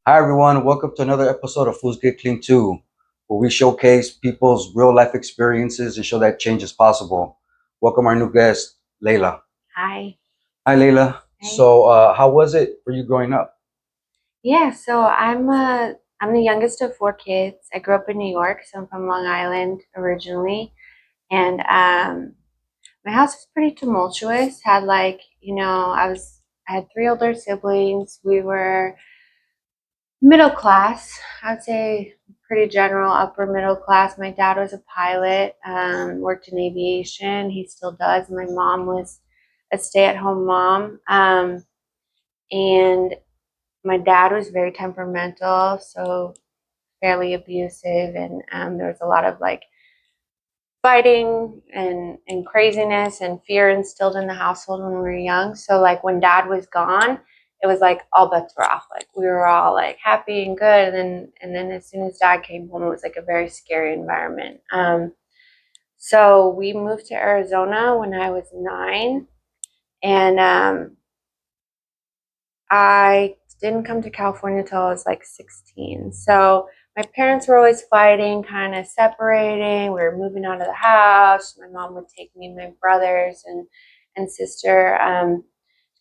Hi, everyone. Welcome to another episode of Fools Get Clean Too, where we showcase people's real life experiences and show that change is possible. Welcome our new guest, Leyla. Hi. Hi, Leyla. Hi. How was it for you growing up? Yeah, so I'm the youngest of four kids. I grew up in New York, so I'm from Long Island originally. And my house was pretty tumultuous. Had I had three older siblings. We were middle class. I would say pretty general upper middle class. My dad was a pilot, worked in aviation. He still does. My mom was a stay-at-home mom. And my dad was very temperamental, so fairly abusive, and there was a lot of like fighting and craziness and fear instilled in the household when we were young. So like when dad was gone, it was like all bets were off. Like we were all like happy and good, and then as soon as dad came home, it was like a very scary environment. So we moved to Arizona when I was 9, and I didn't come to California until I was like 16. So my parents were always fighting, kind of separating. We were moving out of the house. My mom would take me and my brothers and sister to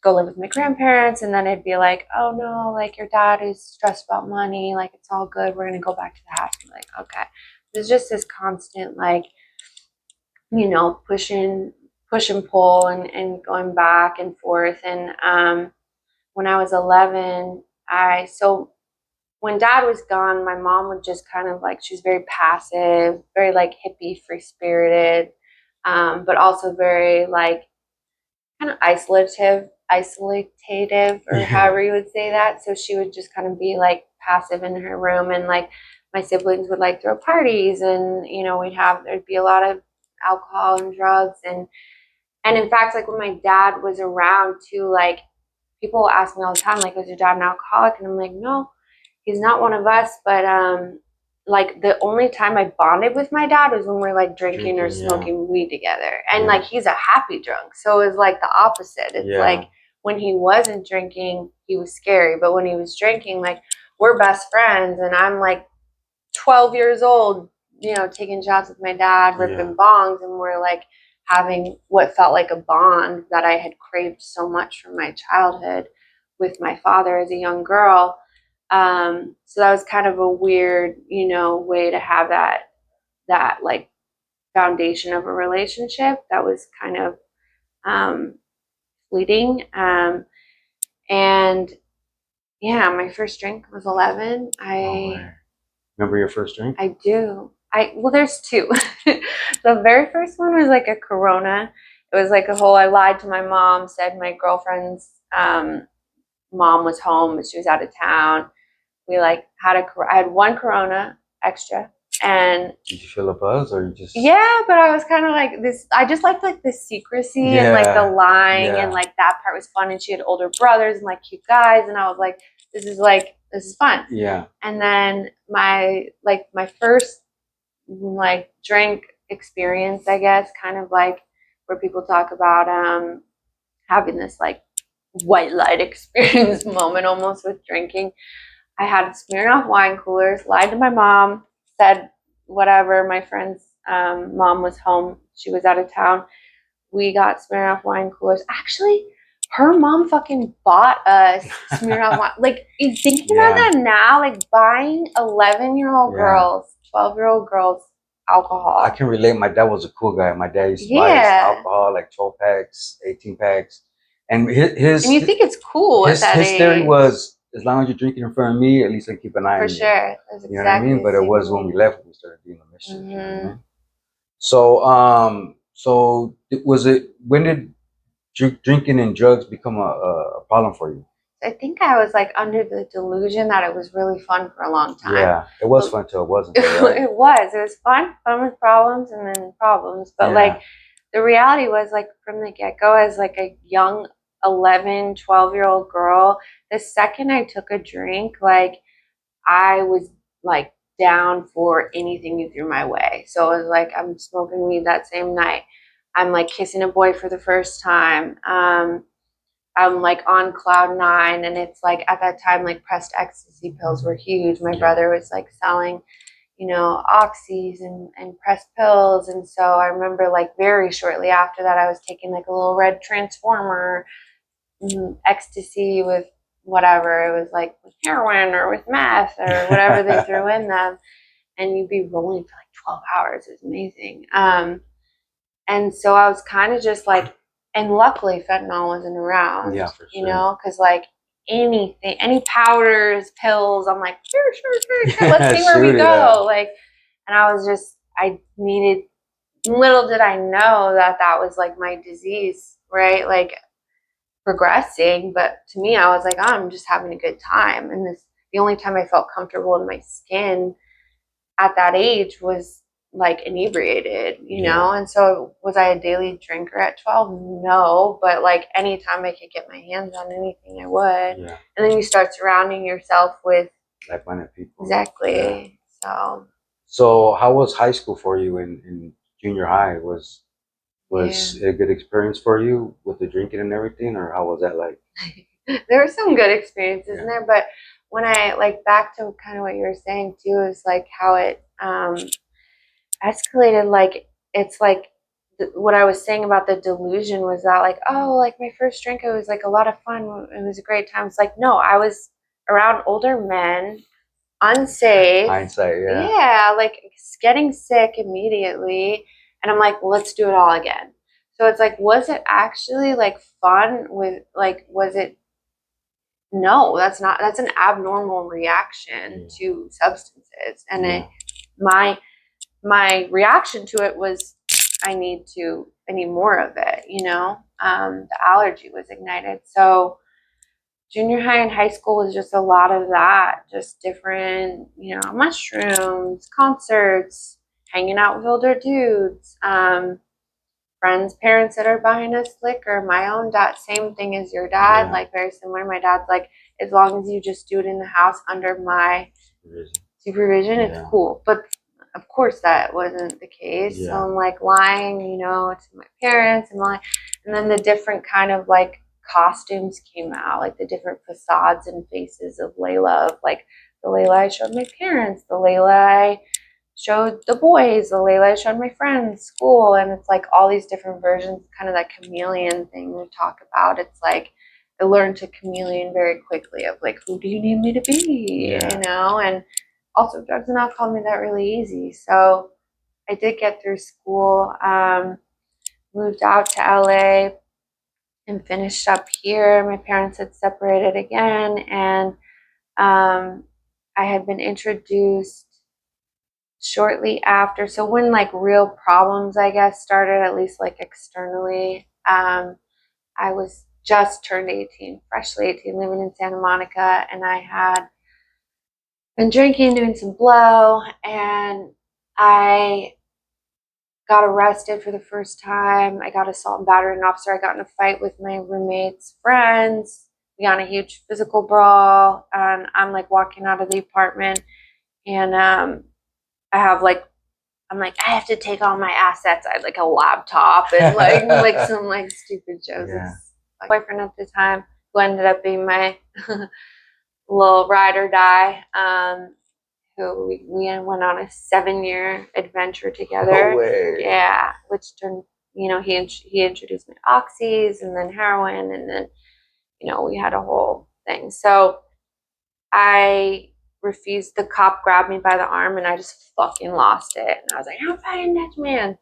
go live with my grandparents. And then it'd be like, oh no, like your dad is stressed about money. Like it's all good. We're going to go back to the house. I'm like, okay. There's just this constant, like, push and pull and going back and forth. And when I was 11, so when dad was gone, my mom would just kind of like, she was very passive, very like hippie, free spirited, but also very like kind of isolative, or Yeah. however you would say that. So she would just kind of be like passive in her room, and like my siblings would like throw parties, and there'd be a lot of alcohol and drugs, and in fact, like when my dad was around too, like people ask me all the time, like, was your dad an alcoholic? And I'm like, no, he's not one of us. But like the only time I bonded with my dad was when we are like drinking or Drinking, yeah. smoking weed together. And Yeah. like he's a happy drunk. So it was like the opposite. It's Yeah. like when he wasn't drinking, he was scary. But when he was drinking, like we're best friends, and I'm like 12 years old, taking shots with my dad, Yeah. ripping bongs, and we're like having what felt like a bond that I had craved so much from my childhood with my father as a young girl. So that was kind of a weird, way to have that like foundation of a relationship that was kind of um, fleeting. And yeah, my first drink was 11. Remember your first drink? I do. Well, there's two. The very first one was like a Corona. It was like a whole. I lied to my mom, said my girlfriend's mom was home, but she was out of town. We like I had one Corona extra, and Did you feel a buzz or you just? yeah, but I was kind of like this. I just liked like the secrecy and like the lying, and like that part was fun. And she had older brothers and like cute guys, and I was like, this is fun. Yeah. And then my first like drink experience, I guess, kind of like where people talk about having this like white light experience moment almost with drinking. I had Smirnoff wine coolers, lied to my mom, said whatever. My friend's mom was home. She was out of town. We got Smirnoff wine coolers. Actually, her mom fucking bought us Smirnoff wine. Like, thinking about that now, like buying 11-year-old girls, 12-year-old girls alcohol. I can relate. My dad was a cool guy. My dad used to buy us alcohol, like 12 packs, 18 packs. And and you think it's cool at that his age. theory was, as long as you're drinking in front of me, at least I keep an eye on you. For sure. That's You know what I mean? But it was when we left, we started doing the mischief. You know what I mean? So was it, when did drinking and drugs become a problem for you? I think I was like under the delusion that it was really fun for a long time. Yeah, it was fun till it wasn't. Right? It was fun with problems and then problems. But like the reality was, like from the get-go, as like a young 11, 12-year-old girl, the second I took a drink, like I was like down for anything you threw my way. So it was like I'm smoking weed that same night. I'm like kissing a boy for the first time. I'm like on cloud nine, and it's like at that time, like pressed ecstasy pills were huge. My brother was like selling, oxys and pressed pills. And so I remember like very shortly after that, I was taking like a little red transformer, ecstasy with whatever. It was like with heroin or with meth or whatever they threw in them. And you'd be rolling for like 12 hours. It was amazing. And so I was kind of just like, and luckily fentanyl wasn't around, Yeah, for sure. because like anything, any powders, pills, I'm like, sure. Let's see where we Shoot it go. up. Like, and I needed, little did I know that that was like my disease, right? Like progressing. But to me, I was like, oh, I'm just having a good time. And the only time I felt comfortable in my skin at that age was like inebriated, And so was I a daily drinker at 12? No, but like anytime I could get my hands on anything, I would. Yeah. And then you start surrounding yourself with Like-minded people. exactly. Yeah. So So how was high school for you in junior high? Was yeah. it a good experience for you with the drinking and everything, or how was that like? There were some good experiences in there, but when I like back to kind of what you were saying too, is like how it escalated. Like it's like what I was saying about the delusion was that like, oh, like my first drink, it was like a lot of fun, it was a great time. It's like, no, I was around older men, unsafe. Hindsight, yeah. Yeah, like getting sick immediately, and I'm like, well, let's do it all again. So it's like, was it actually like fun with like, was it? No, that's an abnormal reaction to substances. And my reaction to it was, I need more of it, the allergy was ignited. So junior high and high school was just a lot of that, just different, mushrooms, concerts, hanging out with older dudes, friends' parents that are buying us liquor. My own dad, same thing as your dad, like very similar. My dad's like, as long as you just do it in the house under my supervision, it's cool. But of course, that wasn't the case. So I'm like lying, to my parents, and lying. And then the different kind of like costumes came out, like the different facades and faces of Leyla, of like the Leyla I showed my parents, the Leyla I showed the boys, the Leyla I showed my friends, school, and it's like all these different versions, kind of that chameleon thing we talk about. It's like I learned to chameleon very quickly of like, who do you need me to be, and also drugs and alcohol made that really easy. So I did get through school, moved out to LA and finished up here. My parents had separated again, and I had been introduced shortly after. So when like real problems, I guess, started, at least like externally, I was just turned 18, freshly 18, living in Santa Monica, and I had been drinking, doing some blow, and I got arrested for the first time. I got assault and battery an officer. I got in a fight with my roommate's friends. We got in a huge physical brawl, and I'm like walking out of the apartment, and I have like, I'm like, I have to take all my assets. I had like a laptop and like some like stupid shows. My boyfriend at the time, who ended up being my little ride or die, who we went on a 7-year adventure together. No way. Yeah, which turned, he introduced me to oxys and then heroin, and then, we had a whole thing. So I refused. The cop grabbed me by the arm, and I just fucking lost it. And I was like, I'm fighting that man.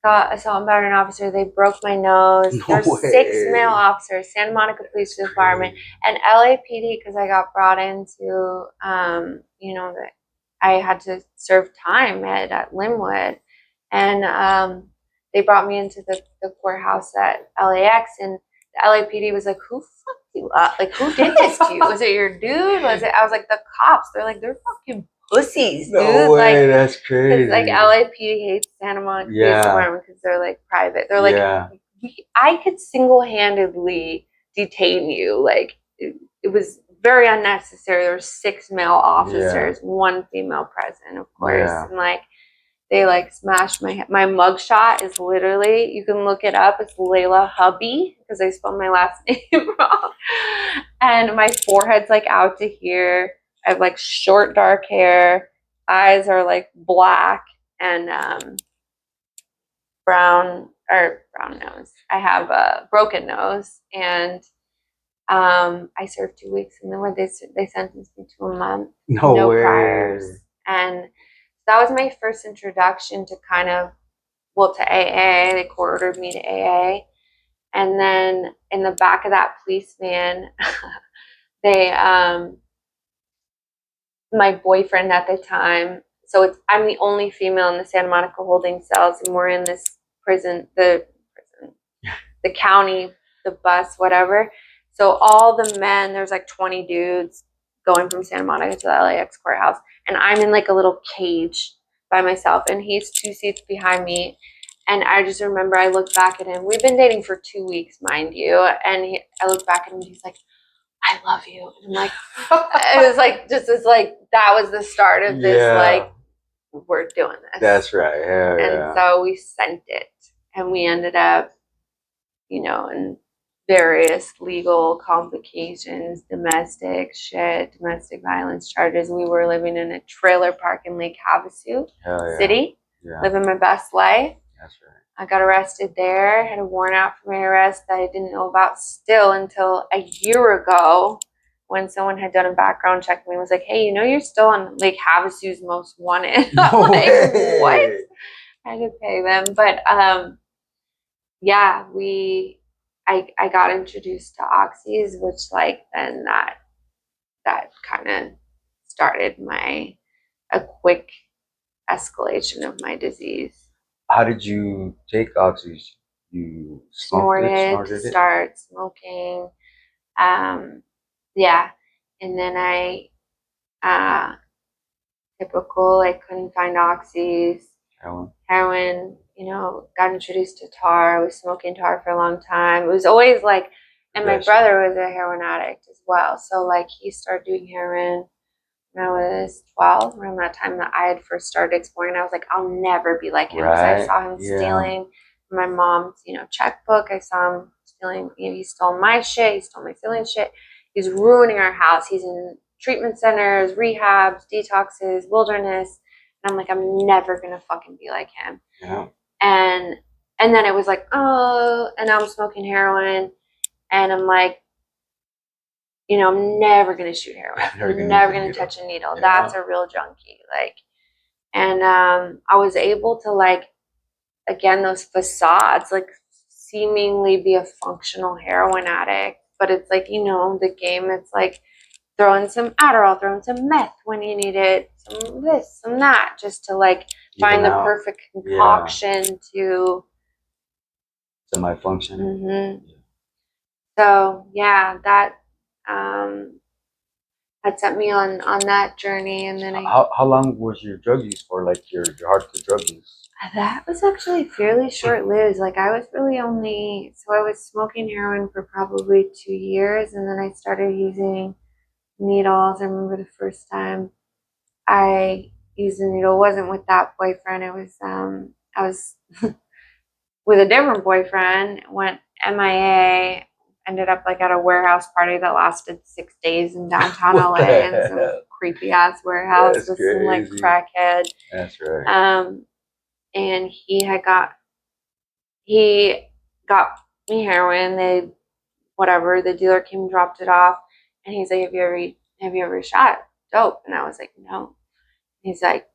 Got assault and battery officer. They broke my nose. There's 6 male officers, Santa Monica Police Department, and LAPD, because I got brought into, that I had to serve time at Linwood, and they brought me into the courthouse at LAX, and the LAPD was like, "Who fucked you up? Like, who did this to you? Was it your dude? Was it?" I was like, "The cops." They're like, "They're fucking pussies, dude." No way, like, that's crazy. Like LAPD hates Santa Monica Police Department because they're like private. They're like, I could single-handedly detain you. Like it was very unnecessary. There were 6 male officers, 1 female present, of course, and like They like smashed my mugshot is literally, you can look it up. It's Leyla Hobbi because I spelled my last name wrong. And my forehead's like out to here. I have like short dark hair. Eyes are like black and brown nose. I have a broken nose and I served 2 weeks and then when they sentenced me to a month, No no way. priors. And that was my first introduction to kind of, well, to AA. They court ordered me to AA. And then in the back of that police van, they, my boyfriend at the time, so I'm the only female in the Santa Monica holding cells, and we're in this the county, the bus, whatever. So all the men, there's like 20 dudes going from Santa Monica to the LAX courthouse, and I'm in like a little cage by myself, and he's 2 seats behind me. And I just remember I looked back at him. We've been dating for 2 weeks, mind you. And I looked back at him and he's like, I love you. And I'm like, it was like, just as like, that was the start of this, like, we're doing this. That's right. Yeah, and so we sent it. And we ended up, in various legal complications, domestic violence charges. We were living in a trailer park in Lake Havasu City, living my best life. That's right. I got arrested there, had a warrant out for my arrest that I didn't know about still until a year ago when someone had done a background check and was like, hey, you're still on Lake Havasu's most wanted. No I'm like, way. what? I had to pay them. But yeah, I got introduced to oxys, which like then that kind of started a quick escalation of my disease. How did you take oxys? You snorted to start smoking. Yeah, and then typical. I couldn't find oxys. Heroin. Got introduced to tar. I was smoking tar for a long time. It was always like, and my brother was a heroin addict as well. So like he started doing heroin when I was 12, around that time that I had first started exploring. I was like, I'll never be like him because I saw him stealing from my mom's, checkbook. I saw him stealing. He stole my shit. He stole my siblings' shit. He's ruining our house. He's in treatment centers, rehabs, detoxes, wilderness. And I'm like, I'm never gonna fucking be like him. Yeah. And then it was like, oh, and I'm smoking heroin, and I'm like, I'm never gonna shoot heroin. I'm never gonna touch a needle. Yeah. That's a real junkie. Like, and I was able to like, again, those facades, like seemingly be a functional heroin addict, but it's like, the game. It's like throwing some Adderall, throwing some meth when you need it, some this, some that, just to like find the perfect concoction to semi-function. Mm-hmm. So yeah, that set me on that journey. And then how long was your drug use for, like your hardcore drug use? That was actually fairly short-lived. Like I was really I was smoking heroin for probably 2 years, and then I started using needles. I remember the first time I used a needle wasn't with that boyfriend. It was I was with a different boyfriend, went MIA, ended up like at a warehouse party that lasted 6 days in downtown LA in some creepy ass warehouse with some like crackhead. That's right. And he got me heroin. The dealer came and dropped it off, and he's like, have you ever shot dope? And I was like, no. He's like,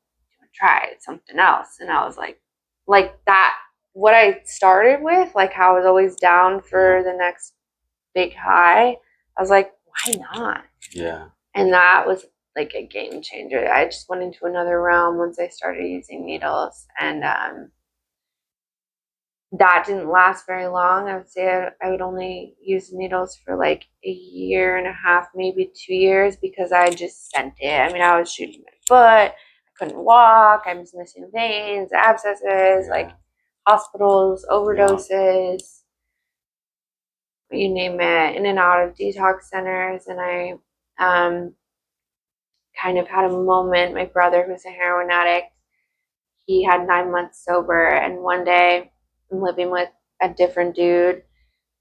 try something else. And I was like that, what I started with, like how I was always down for the next big high, I was like, why not? Yeah. And that was like a game changer. I just went into another realm once I started using needles, and that didn't last very long. I would say I would only use needles for like a year and a half, maybe 2 years, because I just sent it. I mean, I was shooting my foot. I couldn't walk. I was missing veins, abscesses, like hospitals, overdoses, you name it, in and out of detox centers. And I kind of had a moment. My brother, who's a heroin addict, he had 9 months sober, and one day I'm living with a different dude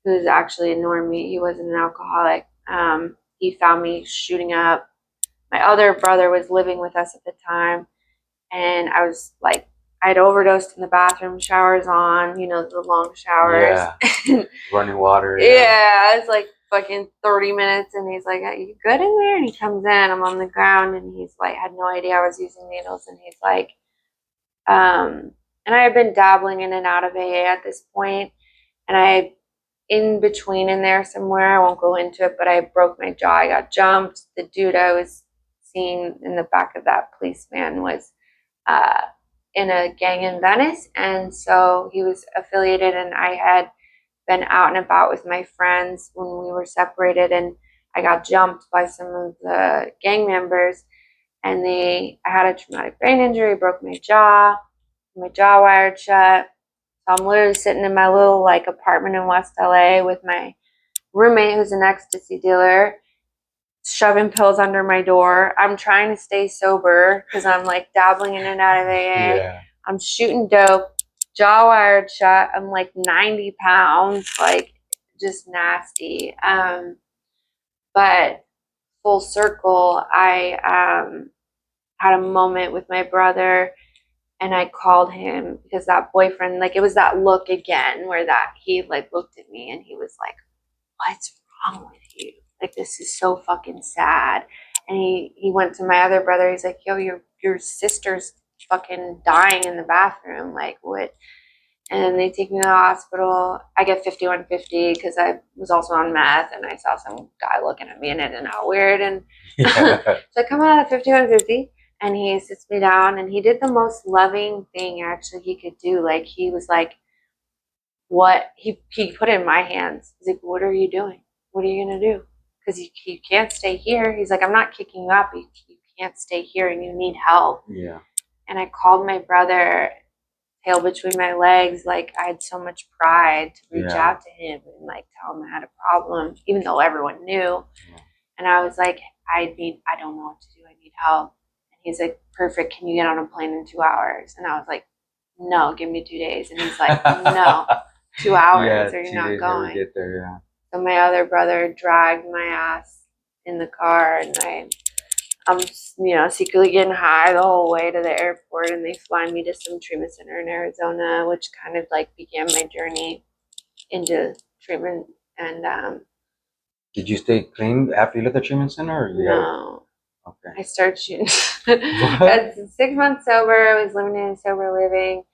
who's actually a normie. He wasn't an alcoholic. He found me shooting up. My other brother was living with us at the time, and I was like, I'd overdosed in the bathroom, showers on, the long showers. Yeah. Running water. Yeah, it's like fucking 30 minutes, and he's like, "Are you good in there?" And he comes in, I'm on the ground, and he's like, had no idea I was using needles, and he's like, and I had been dabbling in and out of AA at this point, and I, in between in there somewhere, I won't go into it, but I broke my jaw. I got jumped. The dude I was seeing in the back of that policeman was uh, in a gang in Venice, and so he was affiliated, and I had been out and about with my friends when we were separated, and I got jumped by some of the gang members, and I had a traumatic brain injury, broke my jaw wired shut. So I'm literally sitting in my little like apartment in West LA with my roommate who's an ecstasy dealer, shoving pills under my door. I'm trying to stay sober because I'm like dabbling in and out of AA. Yeah. I'm shooting dope, jaw wired shut. I'm like 90 pounds, like just nasty. But full circle, I had a moment with my brother, and I called him because that boyfriend, like it was that look again where that he like looked at me and he was like, "What's wrong with you? Like this is so fucking sad." And he went to my other brother. He's like, "Yo, your sister's fucking dying in the bathroom. Like what?" And they take me to the hospital. I get 5150 because I was also on meth, and I saw some guy looking at me and it all weird. And Yeah. so I come out of 5150, and he sits me down, and he did the most loving thing actually he could do. Like he was like, what he put it in my hands. He's like, "What are you doing? What are you gonna do? Because you can't stay here." He's like, "I'm not kicking you out, but you can't stay here, and you need help." Yeah. And I called my brother, tail between my legs. Like I had so much pride to reach out to him and like tell him I had a problem, even though everyone knew. Yeah. And I was like, I don't know what to do. I need help. And he's like, "Perfect. Can you get on a plane in 2 hours?" And I was like, "No, give me 2 days." And he's like, "No, 2 hours, or you're not going." Get there, yeah. So my other brother dragged my ass in the car, and I'm secretly getting high the whole way to the airport, and they fly me to some treatment center in Arizona, which kind of like began my journey into treatment. And Did you stay clean after you left the treatment center? Or no, Okay. I started shooting. I was 6 months sober. I was living in sober living.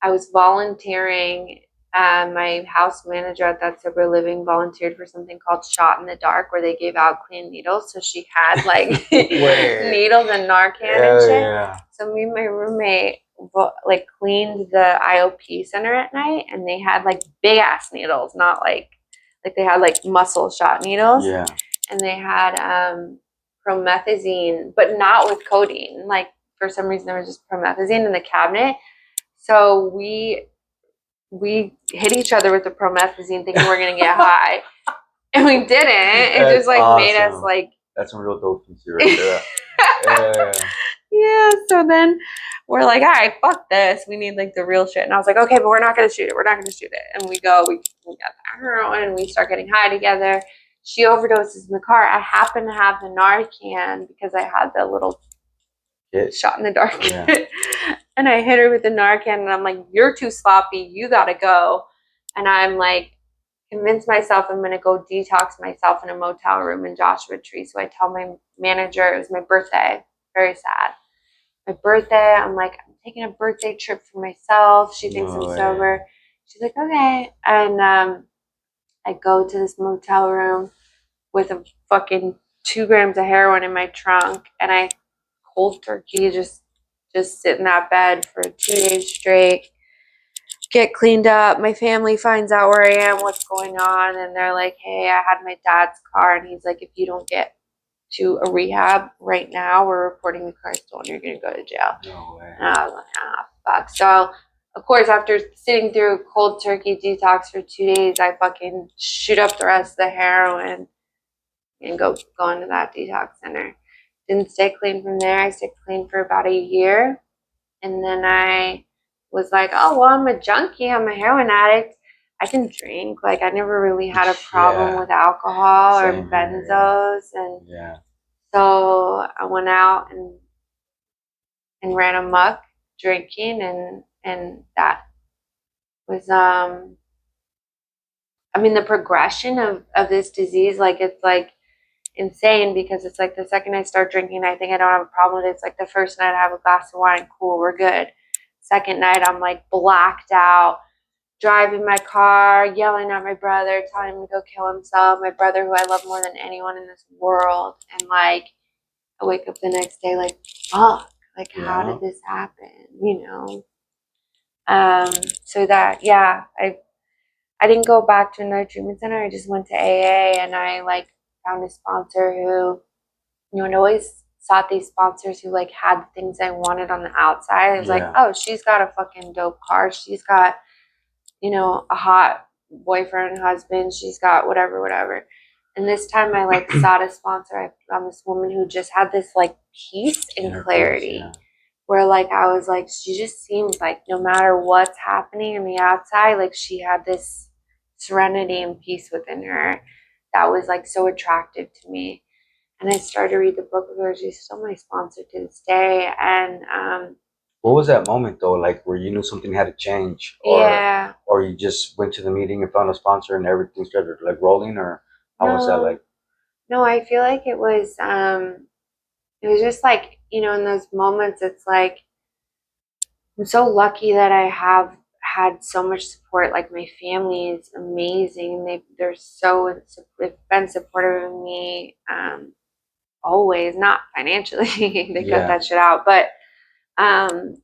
I was volunteering. My house manager at that sober living volunteered for something called Shot in the Dark, where they gave out clean needles. So she had like needles and Narcan and shit. Yeah. So me and my roommate like cleaned the IOP center at night, and they had like big ass needles, not like they had like muscle shot needles. Yeah. And they had promethazine, but not with codeine. Like for some reason there was just promethazine in the cabinet. So we hit each other with the promethazine thinking we're gonna get high. And we didn't. It just like made us like, that's some real dope right there. Yeah. Yeah, so then we're like, all right, fuck this. We need like the real shit. And I was like, okay, but we're not gonna shoot it. We're not gonna shoot it. And we got the heroin, and we start getting high together. She overdoses in the car. I happen to have the Narcan because I had the little shot in the dark. Yeah. And I hit her with the Narcan, and I'm like, "You're too sloppy. You gotta go." And I'm like, convince myself I'm gonna go detox myself in a motel room in Joshua Tree. So I tell my manager, it was my birthday. Very sad. My birthday, I'm like, "I'm taking a birthday trip for myself." She thinks I'm sober. She's like, "Okay." And I go to this motel room with a fucking 2 grams of heroin in my trunk, and I cold turkey just sit in that bed for 2 days straight, get cleaned up. My family finds out where I am, what's going on, and they're like, "Hey, I had my dad's car," and he's like, "If you don't get to a rehab right now, we're reporting the car stolen. You're gonna go to jail." No way. And I was like, fuck. So of course, after sitting through cold turkey detox for 2 days, I fucking shoot up the rest of the heroin and go into that detox center. Didn't stay clean from there. I stayed clean for about a year. And then I was like, oh, well, I'm a junkie. I'm a heroin addict. I can drink. Like, I never really had a problem Yeah. with alcohol or Same here. benzos. And Yeah. so I went out and ran amok drinking. And that was, I mean, the progression of this disease, like, it's like insane because it's like the second I start drinking, I think I don't have a problem with it. It's like the first night I have a glass of wine, cool, we're good. Second night, I'm like blacked out, driving my car, yelling at my brother, telling him to go kill himself. My brother, who I love more than anyone in this world. And like, I wake up the next day like, fuck, like, how Yeah. did this happen? You know? So that, yeah, I didn't go back to another treatment center. I just went to AA and I like found a sponsor who, you know, I always sought these sponsors who like had the things I wanted on the outside. It was like, Yeah. oh, she's got a fucking dope car. She's got, you know, a hot boyfriend, husband. She's got whatever, whatever. And this time I like sought a sponsor. I found this woman who just had this like peace and Inner peace, clarity yeah. where like I was like, she just seems like no matter what's happening in the outside, like she had this serenity and peace within her that was like so attractive to me. And I started to read the book of her. She's still my sponsor to this day. And What was that moment though, like where you knew something had to change, yeah, or you just went to the meeting and found a sponsor and everything started like rolling, or how was that no, like? no, I feel like it was just like, you know, in those moments, it's like I'm so lucky that I have had so much support. Like my family is amazing. They're so they've been supportive of me always, not financially. They cut Yeah. that shit out, but um,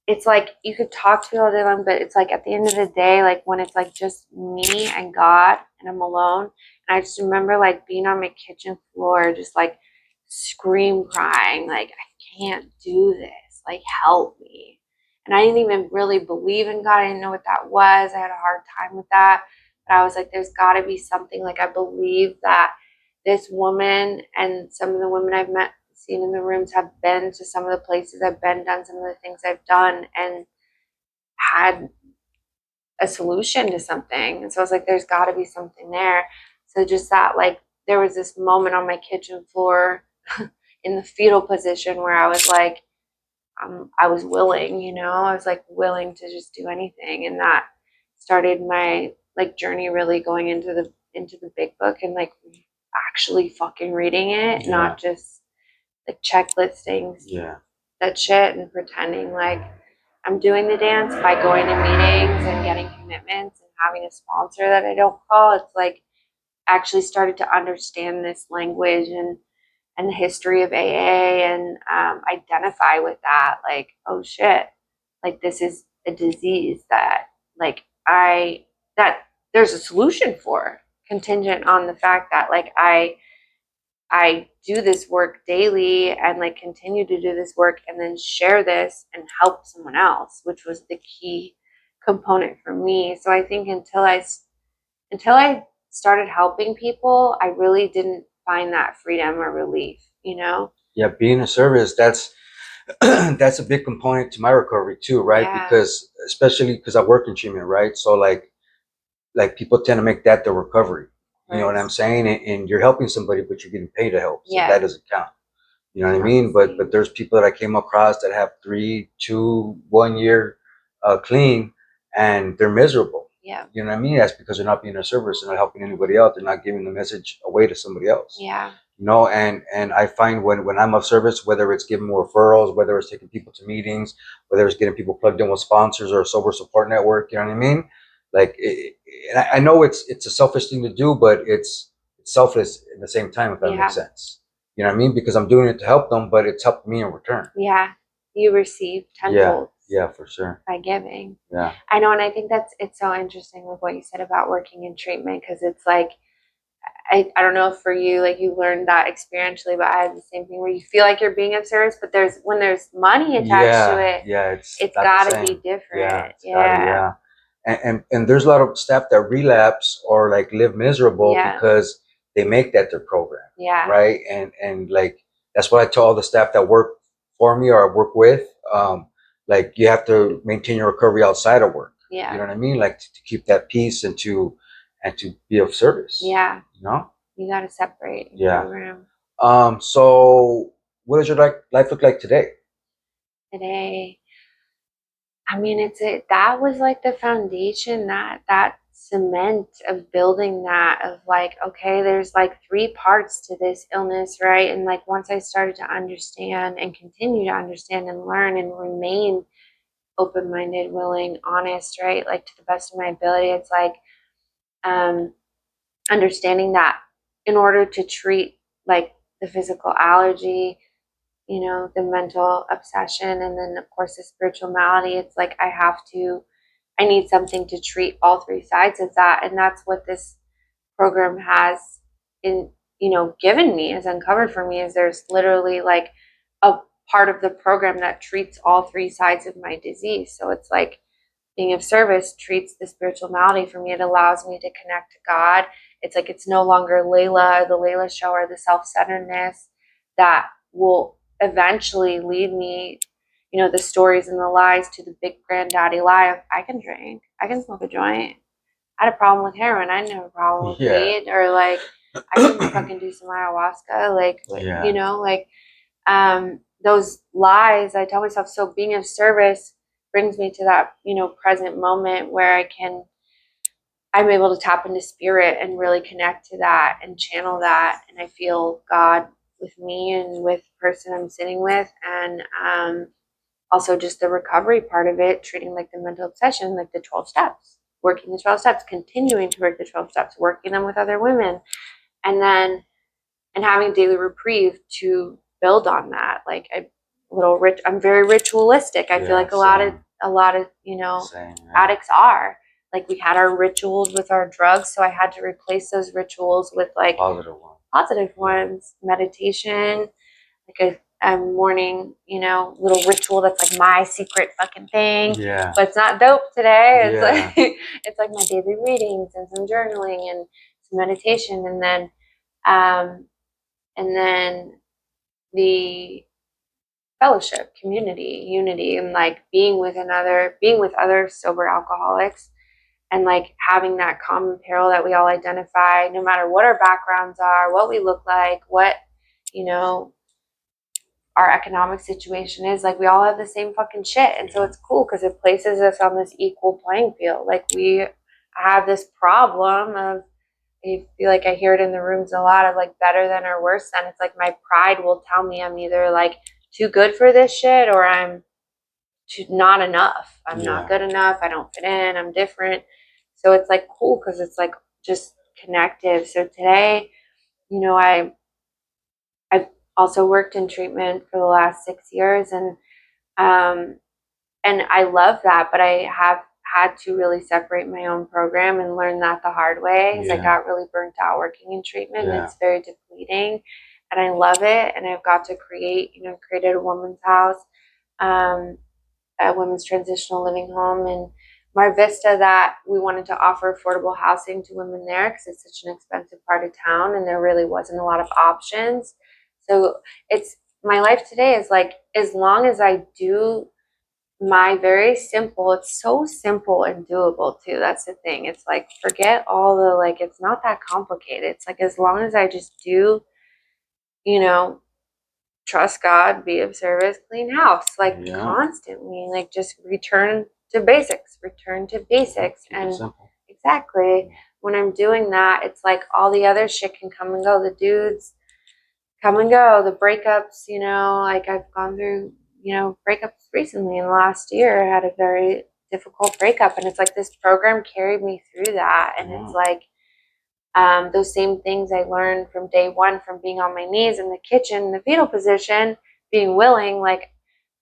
it's like you could talk to me all day long, but it's like at the end of the day, like when it's like just me and God and I'm alone. And I just remember like being on my kitchen floor, just like scream crying, like, I can't do this. Like, help me. And I didn't even really believe in God. I didn't know what that was. I had a hard time with that. But I was like, there's got to be something. Like, I believe that this woman and some of the women I've met, seen in the rooms, have been to some of the places I've been, done some of the things I've done, and had a solution to something. And so I was like, there's got to be something there. So just that, like, there was this moment on my kitchen floor in the fetal position where I was like, I was willing, you know, I was like willing to just do anything. And that started my like journey really going into the big book and like actually fucking reading it, Yeah. not just like checklisting Yeah. that shit and pretending like I'm doing the dance by going to meetings and getting commitments and having a sponsor that I don't call. It's like actually started to understand this language and the history of AA and identify with that. Like, oh shit, like this is a disease that like that there's a solution for, contingent on the fact that like I do this work daily and like continue to do this work and then share this and help someone else, which was the key component for me. So I think until I started helping people, I really didn't find that freedom or relief, you know? Yeah, being a service, that's that's a big component to my recovery too, right? Yeah. Because especially because I work in treatment, right? So like people tend to make that their recovery. You know what I'm saying? And you're helping somebody, but you're getting paid to help. So Yeah. that doesn't count. You know what I mean? But there's people that I came across that have 3, 2, 1 year clean, and they're miserable. Yeah. You know what I mean? That's because they're not being a service. They're not helping anybody else. They're not giving the message away to somebody else. Yeah. You know, and I find when I'm of service, whether it's giving more referrals, whether it's taking people to meetings, whether it's getting people plugged in with sponsors or a sober support network, you know what I mean? Like, and I know it's a selfish thing to do, but it's selfless at the same time, if that Yeah. makes sense. You know what I mean? Because I'm doing it to help them, but it's helped me in return. Yeah. You receive tenfold. Yeah, for sure. By giving. Yeah. I know, and I think it's so interesting with what you said about working in treatment, because it's like I don't know if for you, like you learned that experientially, but I had the same thing where you feel like you're being of service, but when there's money attached to it, Yeah, it's not the gotta same. be different. Yeah. And there's a lot of staff that relapse or like live miserable because they make that their program. Yeah. Right. And like that's what I tell all the staff that work for me or I work with. like you have to maintain your recovery outside of work. Yeah. You know what I mean? Like to keep that peace and to be of service. Yeah. You know? You got to separate and Yeah. program. So what does your life look like today? Today, I mean, that was like the foundation, that cement of building that, of like, okay, there's like three parts to this illness, right? And like once I started to understand and continue to understand and learn and remain open-minded, willing, honest, right? Like to the best of my ability, it's like um understanding that in order to treat like the physical allergy, the mental obsession, and then of course the spiritual malady, it's like I need something to treat all three sides of that. And that's what this program has in, given me, has uncovered for me, is there's literally like a part of the program that treats all three sides of my disease. So it's like being of service treats the spiritual malady for me. It allows me to connect to God. It's like it's no longer Layla, the Layla show, or the self-centeredness that will eventually lead me, the stories and the lies, to the big granddaddy lie of I can drink, I can smoke a joint. I had a problem with heroin. I didn't have a problem with weed, or like I can fucking do some ayahuasca, like those lies I tell myself. So being of service brings me to that, present moment where I'm able to tap into spirit and really connect to that and channel that. And I feel God with me and with the person I'm sitting with. And also just the recovery part of it, treating like the mental obsession, like the 12 steps, working the 12 steps, continuing to work the 12 steps, working them with other women. And having daily reprieve to build on that. Like I'm very ritualistic. I feel like a lot of same, addicts are. Like we had our rituals with our drugs, so I had to replace those rituals with like positive ones, meditation, like a morning, little ritual that's like my secret fucking thing. Yeah. But it's not dope today. It's like it's like my daily readings and some journaling and some meditation, and then the fellowship, community, unity, and like being with other sober alcoholics, and like having that common peril that we all identify, no matter what our backgrounds are, what we look like, what, our economic situation is. Like we all have the same fucking shit. And so it's cool because it places us on this equal playing field. Like we have this problem of, I feel like I hear it in the rooms a lot, of like better than or worse than. It's like my pride will tell me I'm either like too good for this shit, or I'm not enough. I'm not good enough. I don't fit in. I'm different. So it's like cool because it's like just connective. So today, I've also worked in treatment for the last 6 years, um, and I love that, but I have had to really separate my own program and learn that the hard way, because I got really burnt out working in treatment. And it's very depleting, and I love it. And I've got to created a woman's house, a women's transitional living home in Mar Vista, that we wanted to offer affordable housing to women there because it's such an expensive part of town and there really wasn't a lot of options. So it's my life today is like, as long as I do my very simple, it's so simple and doable too. That's the thing. It's like, forget all the, like, it's not that complicated. It's like, as long as I just do, trust God, be of service, clean house, like constantly, like just return to basics, and exactly, when I'm doing that, it's like all the other shit can come and go. The dudes come and go, the breakups, like I've gone through, breakups recently in the last year. I had a very difficult breakup, and it's like this program carried me through that. And it's like those same things I learned from day one, from being on my knees in the kitchen, in the fetal position, being willing, like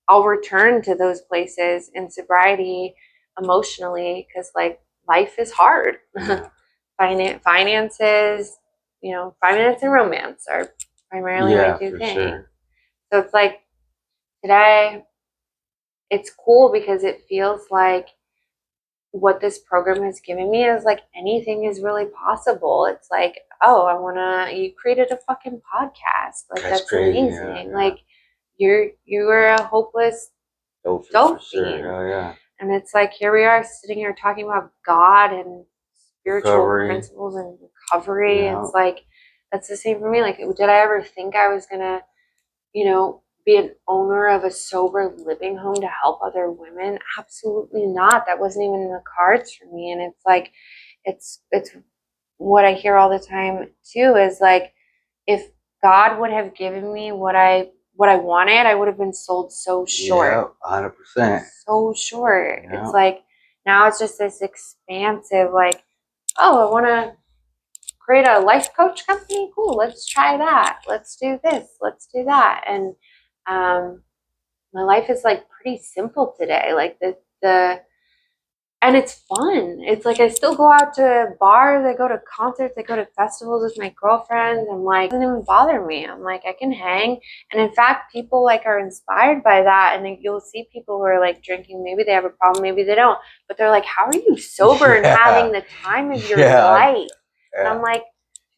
I'll return to those places in sobriety emotionally, because like life is hard. Finances, finance and romance are primarily my two things. Sure. So it's like today, it's cool because it feels like what this program has given me is like anything is really possible. It's like, oh, you created a fucking podcast. Like that's crazy, amazing. Yeah. Like you were a hopeless Dope for dope sure. fiend. Yeah, yeah. And it's like, here we are sitting here talking about God and spiritual Recovery. principles and recovery. Yeah. It's like, that's the same for me. Like, did I ever think I was going to, be an owner of a sober living home to help other women? Absolutely not. That wasn't even in the cards for me. And it's like, it's what I hear all the time too is like, if God would have given me what I wanted, I would have been sold so short. Yeah, 100%. So short. Yeah. It's like now it's just this expansive, like, oh, I want to create a life coach company. Cool, let's try that. Let's do this. Let's do that. And my life is like pretty simple today. Like the and it's fun. It's like I still go out to bars, I go to concerts, I go to festivals with my girlfriends. I'm like, it doesn't even bother me. I'm like, I can hang. And in fact, people like are inspired by that. And then you'll see people who are like drinking, maybe they have a problem, maybe they don't. But they're like, how are you sober and having the time of your life? And I'm like,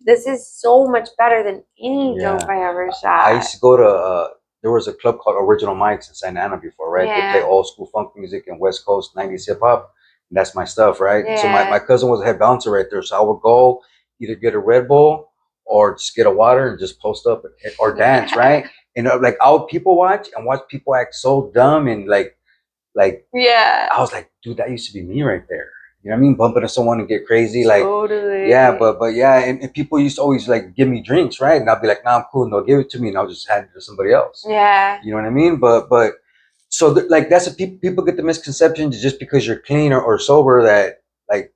this is so much better than any dope I ever shot. I used to go to there was a club called Original Mics in Santa Ana before, right? They play old school funk music and West Coast 90s hip hop. And that's my stuff, right? So my cousin was a head bouncer right there. So I would go either get a Red Bull or just get a water and just post up or dance, right? And like I would people watch and watch people act so dumb and like I was like, dude, that used to be me right there. You know what I mean? Bumping into someone and get crazy, like Totally. yeah, but yeah, and people used to always like give me drinks, right? And I'll be like, nah, I'm cool, no, give it to me, and I'll just hand it to somebody else. Yeah. You know what I mean? But so like that's what people get the misconception just because you're clean or sober that like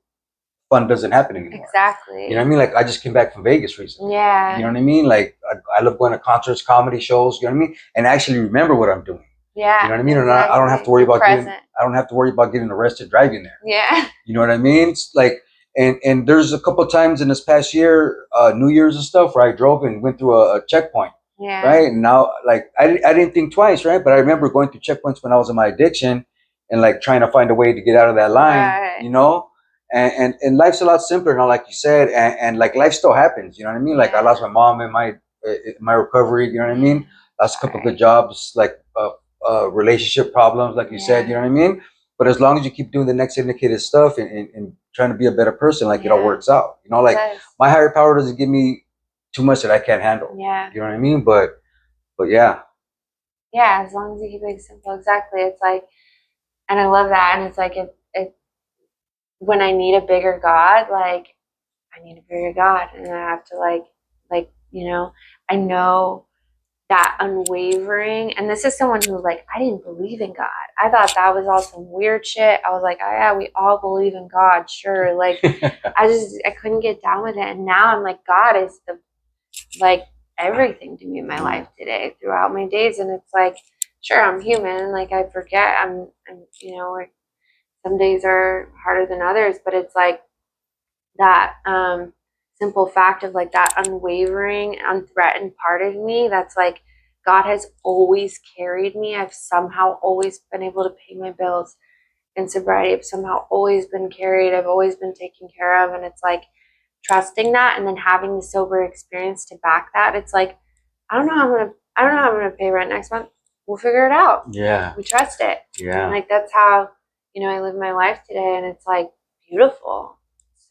fun doesn't happen anymore. Exactly. You know what I mean? Like I just came back from Vegas recently. Yeah. You know what I mean? Like I love going to concerts, comedy shows. You know what I mean? And I actually remember what I'm doing. Yeah. You know what I mean? Exactly. And I don't have to worry about getting arrested driving there. Yeah. You know what I mean? It's like and there's a couple of times in this past year, New Year's and stuff, where I drove and went through a checkpoint. Yeah. Right. And now like I didn't think twice, right? But I remember going through checkpoints when I was in my addiction and like trying to find a way to get out of that line, you know? And life's a lot simpler now, like you said, and like life still happens, you know what I mean? Like I lost my mom in my recovery, you know what I mean? Lost a couple of good jobs, like relationship problems, like you said, you know what I mean? But as long as you keep doing the next indicated stuff and trying to be a better person, like it all works out. You know, like my higher power doesn't give me too much that I can't handle. Yeah. You know what I mean? But yeah. Yeah, as long as you keep it simple, exactly. It's like, and I love that. And it's like it when I need a bigger God, like I need a bigger God, and I have to like I know that unwavering. And this is someone who like I didn't believe in God. I thought that was all some weird shit. I was like, oh yeah, we all believe in God, sure. Like I couldn't get down with it. And now I'm like, God is the like everything to me in my life today throughout my days. And it's like, sure, I'm human. Like I forget. I'm like, some days are harder than others, but it's like that simple fact of like that unwavering, unthreatened part of me that's like God has always carried me. I've somehow always been able to pay my bills in sobriety. I've somehow always been carried. I've always been taken care of. And it's like trusting that and then having the sober experience to back that. It's like, I don't know how I'm gonna pay rent next month. We'll figure it out. Yeah. We trust it. Yeah. And like that's how, I live my life today, and it's like beautiful.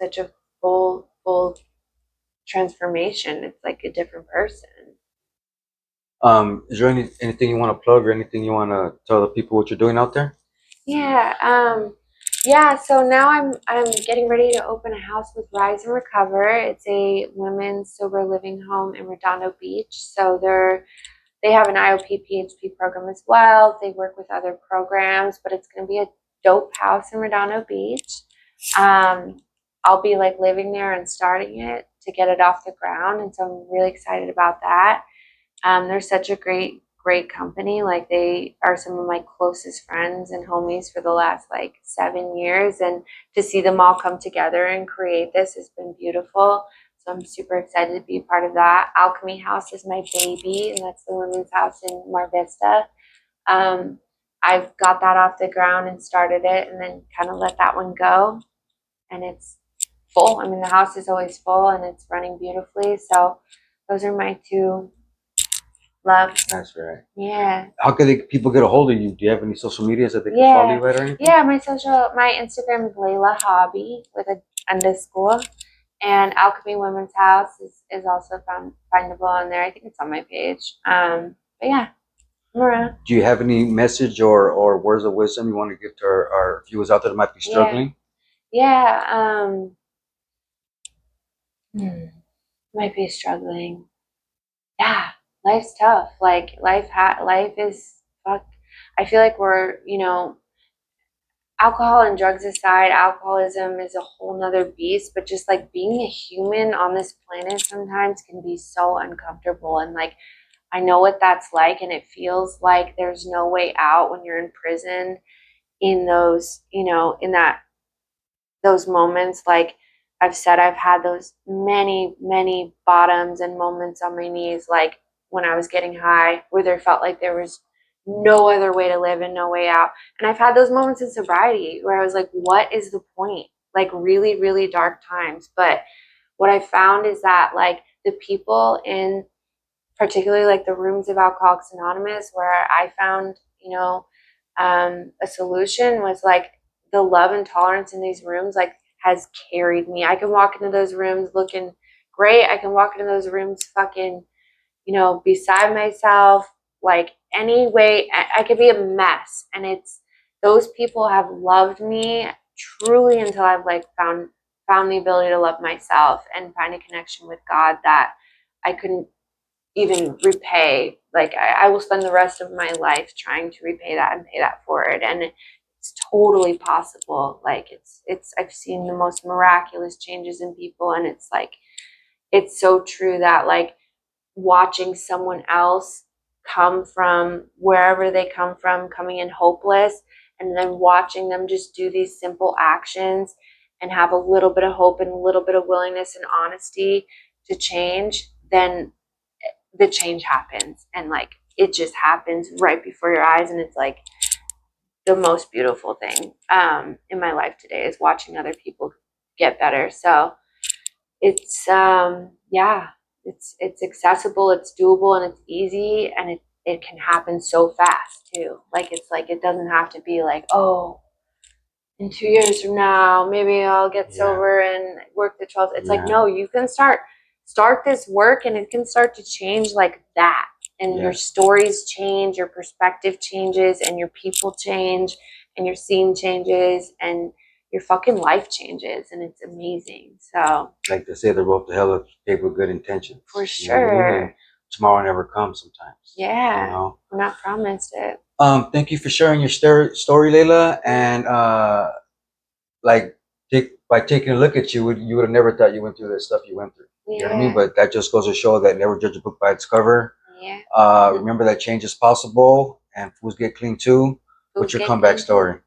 Such a full transformation. It's like a different person. Is there anything you want to plug or anything you want to tell the people what you're doing out there? Yeah. So now I'm getting ready to open a house with Rise and Recover. It's a women's sober living home in Redondo Beach. So they have an IOP PHP program as well. They work with other programs, but it's going to be a dope house in Redondo Beach. I'll be like living there and starting it to get it off the ground, and so I'm really excited about that. They're such a great company. Like they are some of my closest friends and homies for the last like 7 years, and to see them all come together and create this has been beautiful. So I'm super excited to be a part of that. Alchemy House is my baby, and that's the women's house in Mar Vista. I've got that off the ground and started it, and then kind of let that one go, and it's full. I mean, the house is always full, and it's running beautifully. So those are my two Love. That's right. Yeah. How can people get a hold of you? Do you have any social medias that they can follow you at or anything? Yeah, my Instagram is Leyla Hobbi with a underscore. And Alchemy Women's House is also findable on there. I think it's on my page. But yeah, I'm around. Do you have any message or words of wisdom you want to give to our viewers out there that might be struggling? Yeah. Might be struggling. Yeah, life's tough. Like life is fuck. I feel like we're, alcohol and drugs aside, alcoholism is a whole nother beast, but just like being a human on this planet sometimes can be so uncomfortable. And like, I know what that's like, and it feels like there's no way out when you're in prison in those, in those moments. Like I've said, I've had those many bottoms and moments on my knees, like when I was getting high, where there felt like there was no other way to live and no way out. And I've had those moments in sobriety where I was like, what is the point? Like really dark times. But what I found is that like the people in particularly like the rooms of Alcoholics Anonymous, where I found, a solution was like the love and tolerance in these rooms, like has carried me. I can walk into those rooms looking great. I can walk into those rooms fucking, beside myself, like any way. I could be a mess. And it's those people have loved me truly until I've like found the ability to love myself and find a connection with God that I couldn't even repay. Like I will spend the rest of my life trying to repay that and pay that forward. And it's totally possible. Like it's I've seen the most miraculous changes in people, and it's like it's so true that like watching someone else come from wherever they come from, coming in hopeless, and then watching them just do these simple actions and have a little bit of hope and a little bit of willingness and honesty to change, then the change happens. And like it just happens right before your eyes. And it's like the most beautiful thing in my life today is watching other people get better. So it's yeah, it's accessible, it's doable, and it's easy, and it can happen so fast too. Like it's like it doesn't have to be like, oh, in 2 years from now maybe I'll get sober and work the 12. It's like, no, you can start this work, and it can start to change like that. And your stories change, your perspective changes, and your people change, and your scene changes, and your fucking life changes, and it's amazing. So like they say, the road to hell is paved with good intentions. For sure. And tomorrow never comes sometimes. Yeah. We're not promised it. Thank you for sharing your story, Leyla. And like by taking a look at you, you would have never thought you went through the stuff you went through. You know what I mean? But that just goes to show that never judge a book by its cover. Yeah. Remember that change is possible, and fools get clean too. What's your comeback story?